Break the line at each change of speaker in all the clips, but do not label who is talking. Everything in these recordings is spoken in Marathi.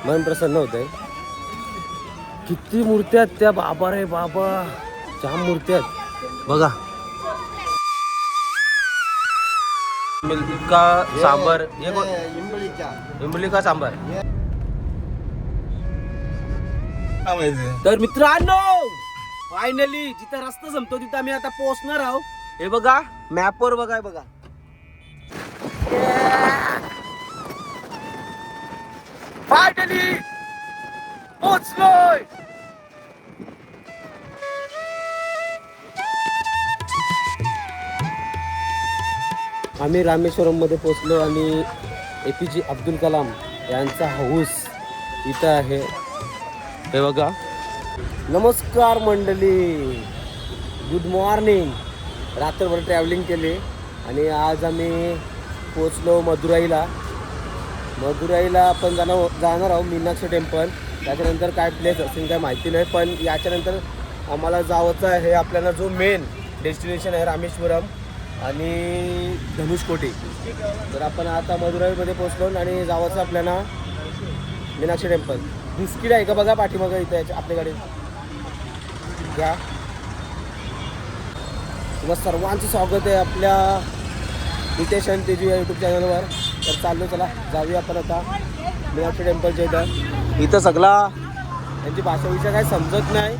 मन प्रसन्न होतंय. किती मूर्त्या आहेत त्या, बाबा रे बाबा, जाम मूर्त्या आहेत बघा. मिल्क का सांबर, इमली का सांबर. तर मित्रांनो, फायनली जिथं रस्ता संपतो तिथं आम्ही आता पोहोचणार आहोत. हे बघा मॅपवर बघा, बघा फायनली पोहोचलोय. आम्ही रामेश्वरम मध्ये पोहोचलो आणि APJ अब्दुल कलाम यांचा हाऊस इथं आहे. हे बघा. नमस्कार मंडळी, गुड मॉर्निंग. रात्रभर ट्रॅव्हलिंग केली आणि आज आम्ही पोचलो मदुराईला. मदुराईला आपण जाणार आहोत मीनाक्षी टेम्पल. त्याच्यानंतर काय प्लेस असेल काय माहिती नाही, पण याच्यानंतर आम्हाला जावंचं आहे. आपल्याला जो मेन डेस्टिनेशन आहे रामेश्वरम आणि धनुषकोटी. तर आपण आता मदुराईमध्ये पोचलो आणि जावंचं आपल्याला मीनाक्षी टेम्पल. बिस्किट आहे का बघा पाठीमागं इथं आपल्या गाडीत घ्या. तुला सर्वांचं स्वागत आहे आपल्या नितेश आणि तेजू या यूट्यूब चॅनलवर. तर चाललो, चला जाऊया आपण आता मीनाक्षी टेम्पलच्या इथं. इथं सगळा त्यांची भाषा काही समजत नाही.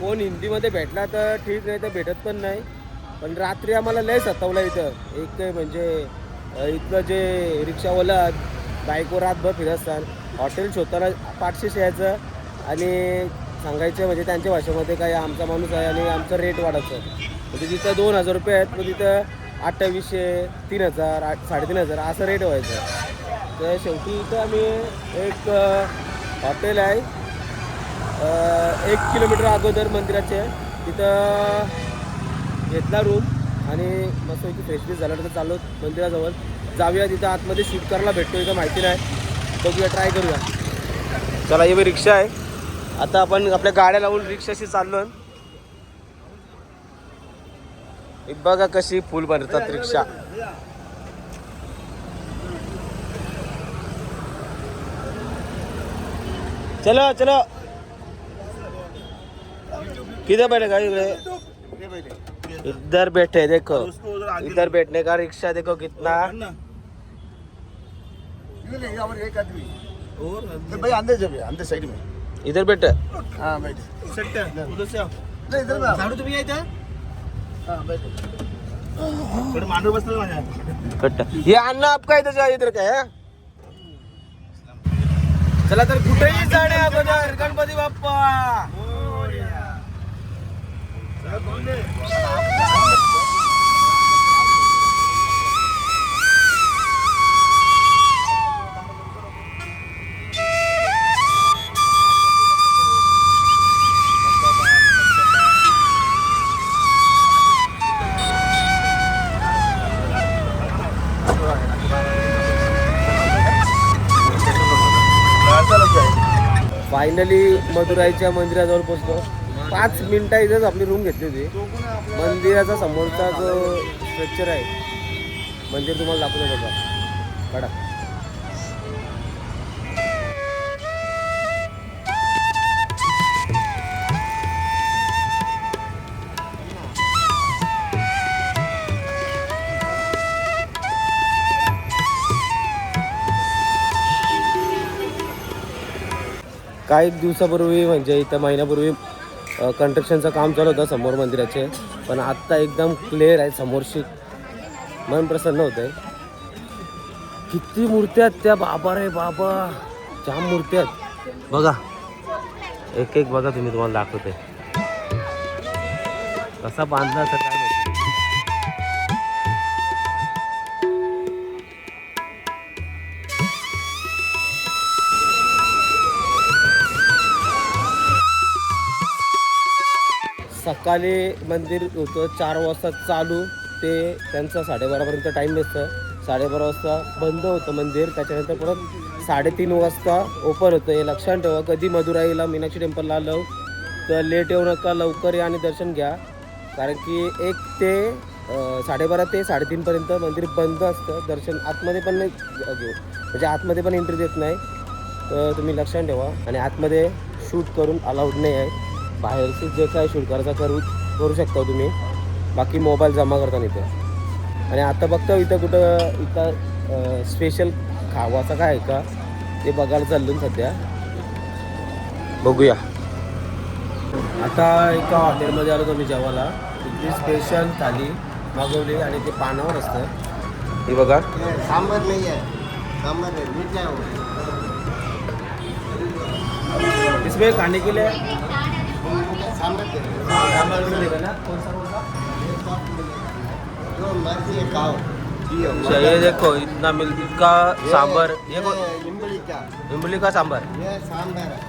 कोण हिंदीमध्ये भेटला तर ठीक, नाही तर भेटत पण नाही. पण रात्री आम्हाला लय सतावलं इथं. एक म्हणजे इथलं जे रिक्षावाला बाईकवर रातभर फिरत असतात. हॉटेल शोधायला 500 यायचं आणि सांगायचं म्हणजे त्यांच्या भाषेमध्ये काय आमचा माणूस आहे आणि आमचं रेट वाढायचं. म्हणजे तिथं 2000 रुपये आहेत, पण तिथं 2800, 3000, 3500 असं रेट व्हायचं. तर शेवटी इथं आम्ही एक हॉटेल आहे 1 किलोमीटर अगोदर मंदिराचे, तिथं घेतला रूम आणि मस्त इथे फ्रेशनेस झाला. तर चाललो मंदिराजवळ जाऊया. तिथं आतमध्ये शूट करायला भेटतो इथं माहिती नाही, बघूया, ट्राय करूया. चला, ही रिक्षा आहे. आता आपण आपल्या गाड्या लावून रिक्षाशी चाललो. बघा कशी फुल भरतात रिक्षा. चलो चलो, किधर बैठेगा? इधर बैठे, देखो इधर बैठने का रिक्शा देखो कितना.
भाई अंदर साइड में
इधर बैठ.
हाँ बैठ. उधर से आओ. नहीं इधर में आओ. तुम्ही यायचं. हाँ बैठ. थोडं मांडू बसलं माझ्या.
ये अन्ना आपका इधर का है. चला तर कुठेही जाणे अगोदर गणपती बाप्पा. फायनली मदुराईच्या मंदिराजवळ पोहोचलो. 5 मिनिटं इथंच आपली रूम घेतली होती. मंदिराचा समोरचा जो स्ट्रक्चर आहे, मंदिर तुम्हाला दाखवतो बघा. काढा. काही दिवसापूर्वी म्हणजे इथं महिन्यापूर्वी कंस्ट्रक्शनचं काम चालू होतं समोर मंदिराचे, पण आत्ता एकदम क्लिअर आहे समोरशी. मन प्रसन्न होत आहे. किती मूर्त्या आहेत त्या, बाबा रे बाबा, जाम मूर्त्या आहेत बघा. एक एक बघा तुम्ही, तुम्हाला दाखवते कसा बांधला तर काय माहिती. सकाळी मंदिर होतं 4 वाजता चालू, ते त्यांचं 12:30पर्यंत टाईम नसतं. 12:30 वाजता बंद होतं मंदिर. त्याच्यानंतर परत 3:30 वाजता ओपन होतं. हे लक्षात ठेवा, कधी मदुराईला मीनाक्षी टेम्पलला आलो तर लेट येऊ नका, लवकर या आणि दर्शन घ्या. कारण की 1 ते 12:30 ते 3:30पर्यंत मंदिर बंद असतं. दर्शन आतमध्ये पण नाही घेऊ, म्हणजे आतमध्ये पण एंट्री देत नाही. तर तुम्ही लक्षात ठेवा. आणि आतमध्ये शूट करून अलाउड नाही आहे. बाहेरचे जे काय शूट करायचा करू शकता तुम्ही. बाकी मोबाईल जमा करता इथं. आणि आता बघता इथं कुठं इथं स्पेशल खावाचं काय आहे का ते बघायला चाललो सध्या. बघूया. आता एका हॉटेलमध्ये आलो तुम्ही जेवायला. इथली स्पेशल थाली मागवली आणि ते पानावर असतं. हे बघा.
सांबार नाही आहे. सांबार आहे, मीठ नाही होत.
इसमें खाने के लिए
सांबार
सांबार मिलेगा ना? कौन सा
जो मर्जी है खाओ.
अच्छा, ये देखो इतना का सांबर. ये
इमली का.
इमली का सांबर.
ये सांबार है.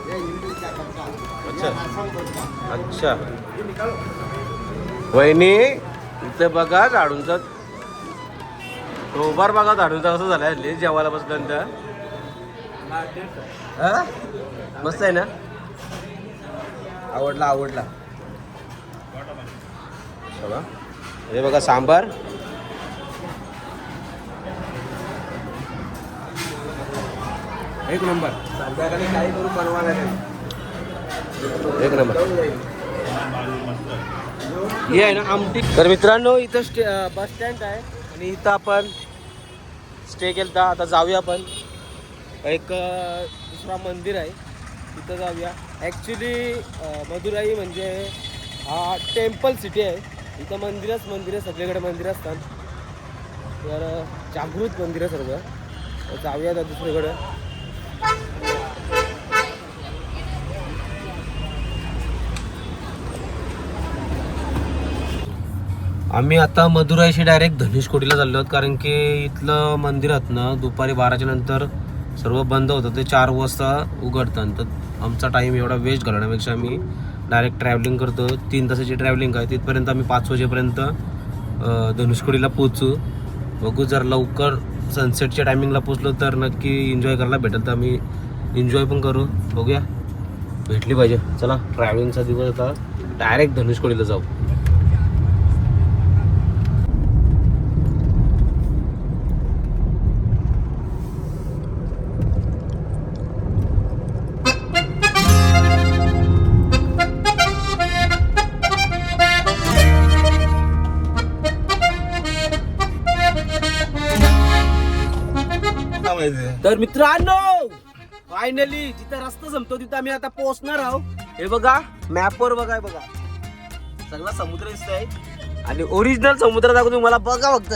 ये इमली का कच्चा.
अच्छा.
ये रसम बोलता.
अच्छा. वहिनी इथं बघा झाडूंचा टोबार बघा झाडूंचा कसं झालाय हल्ली जेवायला बसल्यानंतर. हा? मस्त आहे ना? आवडला. बघा हे बघा सांबार. एक नंबर.
संध्याकाळी काही करून बनवायला नाही.
एक नंबर. हे आहे ना आमटी. तर मित्रांनो इथं बस स्टँड आहे आणि इथं आपण स्टे केलता. आता जाऊया आपण. एक दुसरा मंदिर आहे तिथं जाऊया. ॲक्च्युली मदुराई म्हणजे हा टेम्पल सिटी आहे. इथं मंदिरं सगळीकडे मंदिरं असतात. तर जागृत मंदिरं सर्व. तर जाऊया आता दुसरीकडे. आम्ही आता मदुराईशी डायरेक्ट धनुषकोडीला चाललो आहोत. कारण की इथलं मंदिरात ना दुपारी 12च्या नंतर सर्व बंद होतं. ते 4 वाजता उघडतात. तर आमचा टाईम एवढा वेस्ट घालण्यापेक्षा आम्ही डायरेक्ट ट्रॅव्हलिंग करतो. 3 तासाची ट्रॅव्हलिंग आहे. तिथपर्यंत आम्ही 5 वाजेपर्यंत धनुषकोडीला पोचू. बघू जर लवकर सनसेटच्या टायमिंगला पोचलो तर नक्की एन्जॉय करायला भेटेल. तर आम्ही एन्जॉय पण करू. बघूया भेटली पाहिजे. चला ट्रॅव्हलिंगचा दिवस आता डायरेक्ट धनुषकोडीला जाऊ. तर मित्रांनो फायनली जिथं रस्ता संपतो तिथं आम्ही आता पोहोचणार आहोत. हे बघा मॅपवर बघा. बघा सगळा समुद्र दिसतोय आणि ओरिजिनल समुद्र दाखवतो तुम्हाला. बघा फक्त.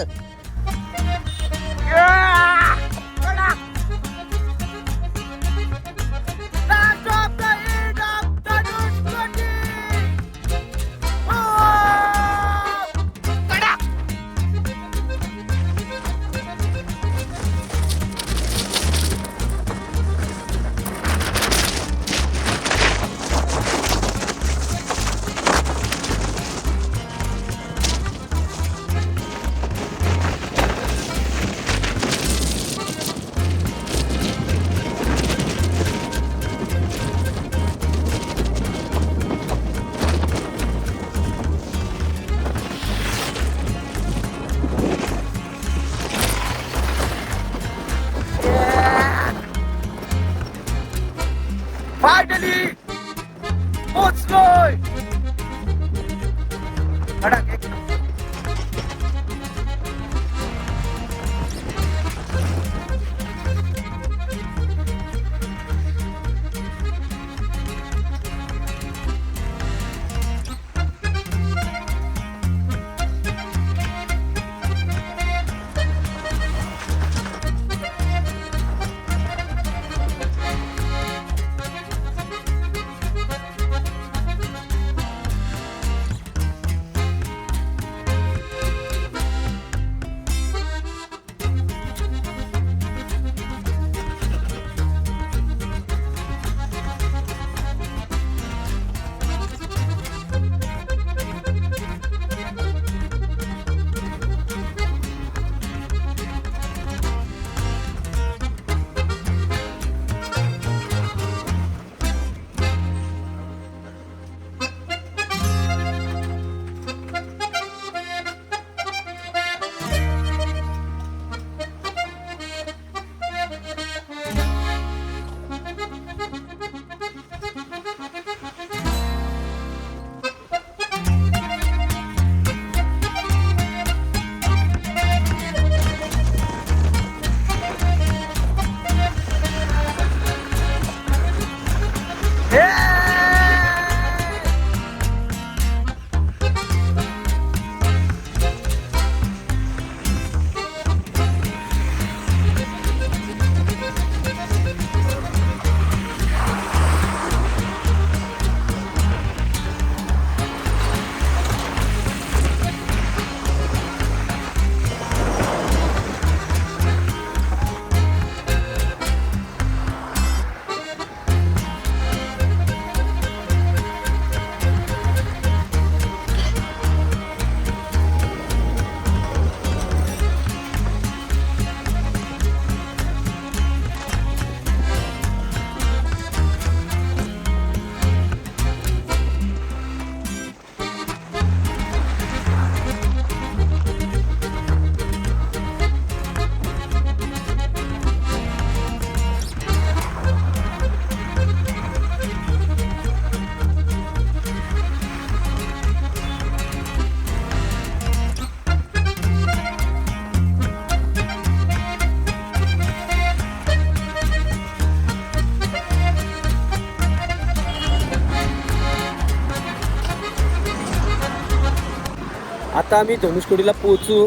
आता आम्ही धनुषकोडीला पोचू,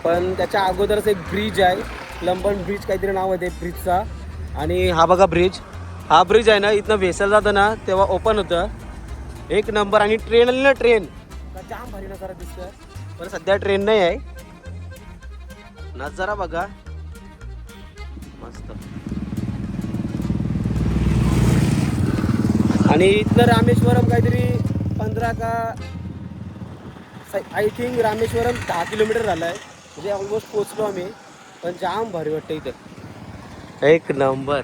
पण त्याच्या अगोदरच एक ब्रिज आहे, लंबन ब्रिज काहीतरी नाव आहे ते ब्रिजचा. आणि हा बघा ब्रिज, हा ब्रिज आहे ना, इथनं वेसल जातं ना तेव्हा ओपन होतं, एक नंबर. आणि ट्रेन आली ना, ट्रेन जाम भारी नजारा दिसतोय, पण सध्या ट्रेन नाही आहे. नजारा बघा मस्त. आणि इथलं रामेश्वरम काहीतरी 15 का आय थिंक रामेश्वरम 10 किलोमीटर झालं आहे, म्हणजे ऑलमोस्ट पोचलो आम्ही. पण जाम भारी वाटतं इथं, एक नंबर.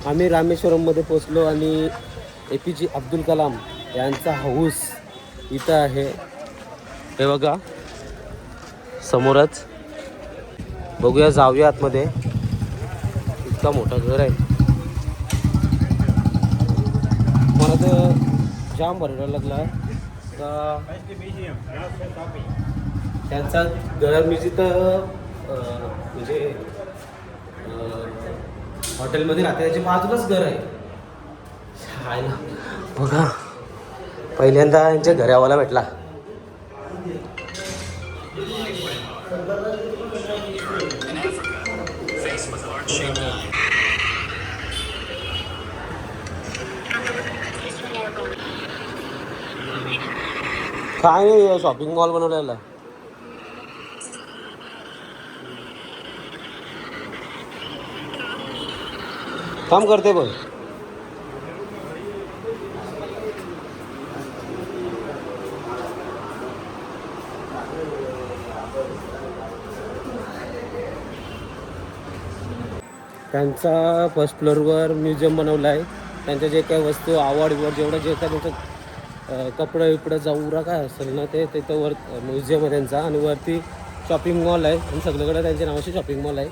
आम्ही रामेश्वरममध्ये पोचलो आणि APJ अब्दुल कलाम यांचा हाऊस इथं आहे. हे बघा समोरच, बघूया, जाऊया आतमध्ये. इतका मोठा घर आहे, मला तर जाम भरायला लागला का. त्यांचा घर मी जिथं म्हणजे हॉटेलमध्ये राहते त्याच्या बाजूलाच घर आहे. बघा पहिल्यांदा यांच्या घरावाला भेटला. काय नाही, शॉपिंग मॉल बनवलेला. काम करते पण. त्यांचा फर्स्ट फ्लोअरवर म्युझियम बनवला आहे. त्यांच्या जे काही वस्तू आवड जेवढं जे काय त्यांचं कपडं विपडं जाऊरा काय असेल ना ते तिथं वर म्युझियम आहे त्यांचा. आणि वरती शॉपिंग मॉल आहे, आणि सगळीकडे त्यांच्या नावाचे शॉपिंग मॉल आहे,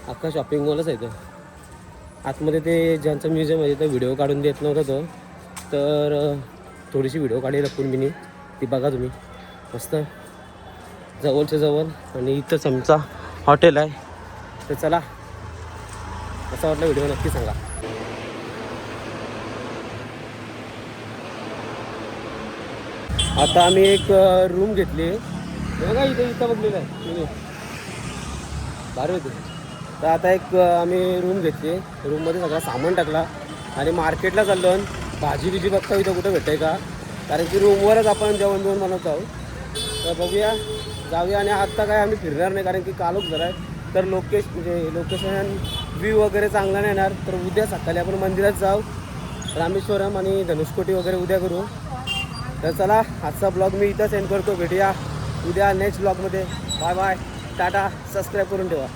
अख्खा शॉपिंग मॉलच आहे. तर आतमध्ये ते ज्यांचं म्युझियम आहे तिथं व्हिडिओ काढून देत नव्हतं तो, तर थोडीशी व्हिडिओ काढली लपून मी, ती बघा तुम्ही, मस्त जवळच्या जवळ. आणि इथंच आमचा हॉटेल आहे. तर चला, कसा वाटला व्हिडिओ नक्की सांगा. आता आम्ही एक रूम घेतली बघा, इथं बघलेलं आहे भारी होती. तर आता एक आम्ही रूम घेतली, रूममध्ये सगळं सामान टाकला आणि मार्केटला चाललो. भाजी बिजी बघता इथं कुठं भेटते का, कारण की रूमवरच आपण जेवण बनवतो आहोत. तर बघूया, जाऊया. आणि आत्ता काय आम्ही फिरणार नाही, कारण की कालोख जरा आहे. तर लोकेशन व्ह्यू वगैरे चांगला नाही येणार. तर उद्या सकाळी आपण मंदिरात जाऊ, रामेश्वरम आणि धनुषकोटी वगैरे उद्या करू. तर चला, आजचा ब्लॉग मी इथं सेंड करतो. भेटूया उद्या नेक्स्ट ब्लॉगमध्ये. Bye bye, Tata. सबस्क्राईब करून ठेवा.